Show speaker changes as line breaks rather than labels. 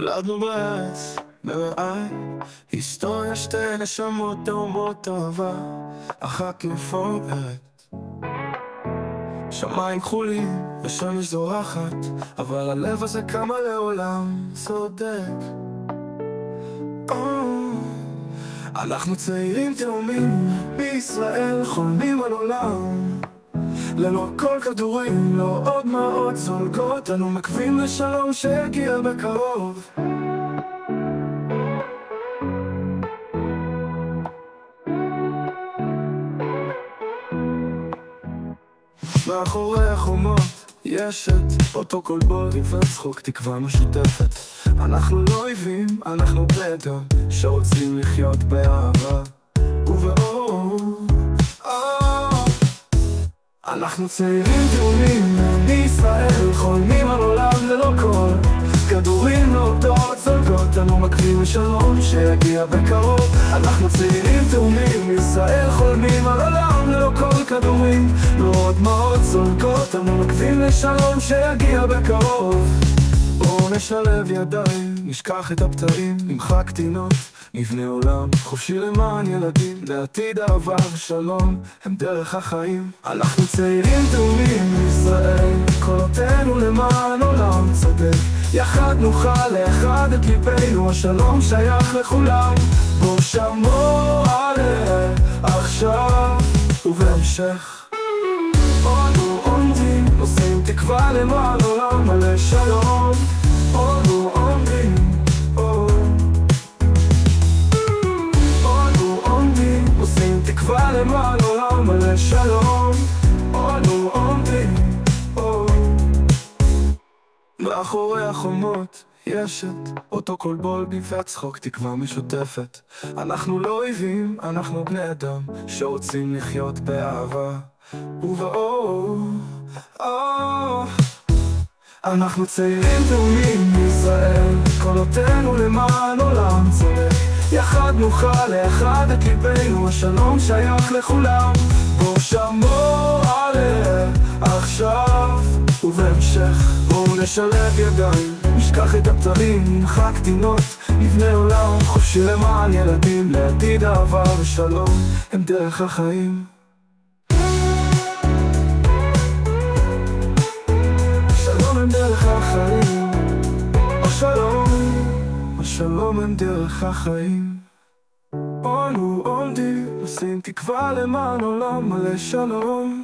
נולדנו בארץ, ברעי, היסטוריה שתי נשמות תאומות אהבה, אחת מפוארת. שמיים כחולים ושמש זורחת, אבל הלב הזה כמה לעולם צודק. אנחנו צעירים תאומים בישראל, חולמים על עולם ללא כל כדורים, לא עוד מעות זולגות, אנו מקווים לשלום שיגיע בקרוב. מאחורי החומות יש את אותו כל בודי וצחוק, תקווה משותפת. אנחנו לא אויבים, אנחנו בני אדם שרוצים לחיות באהבה ובאור. אנחנו צעירים תאומים בישראל, חולמים על עולם ללא כל כדורים, לא דעות זולגות, אנו מקווים לשלום שיגיע בקרוב. אנחנו צעירים תאומים בישראל, חולמים על עולם ללא כל כדורים, לא עוד דמעות זולגות, אנו מקווים לשלום שיגיע בקרוב. בואו נשלב ידיים, נשכח את הפתעים, נמחק תינות, נבנה עולם חופשי למען ילדים, לעתיד אהבה ושלום הם דרך החיים. אנחנו צעירים תאומים בישראל, קולותינו למען עולם צודק, יחד נוכל לאחד את ליבנו, השלום שייך לכולם. בוא שמור עליה עכשיו ובהמשך. אנו עומדים, נושאים תקווה למען עולם מלא שלום. אנו עומדים, נושאים תקווה למען עולם מלא שלום. אנו עומדים, מאחורי החומות יש את אותו כל בולבי והצחוק, תקווה משותפת. אנחנו לא אויבים, אנחנו בני אדם שרוצים לחיות באהבה ובאור. אנחנו צעירים תאומים בישראל, קולותינו למען עולם צודק, יחד נוכל לאחד את ליבנו, השלום שייך לכולם. בוא שמור עליה עכשיו ובהמשך. בואו נשלב ידיים, נשכח את הפתרים, נמחק תינות, נבנה עולם חופשי למען ילדים, לעתיד אהבה ושלום הם דרך החיים. שלום הם דרך החיים, השלום הם דרך החיים. אנו עומדים, נושאים תקווה למען עולם מלא שלום.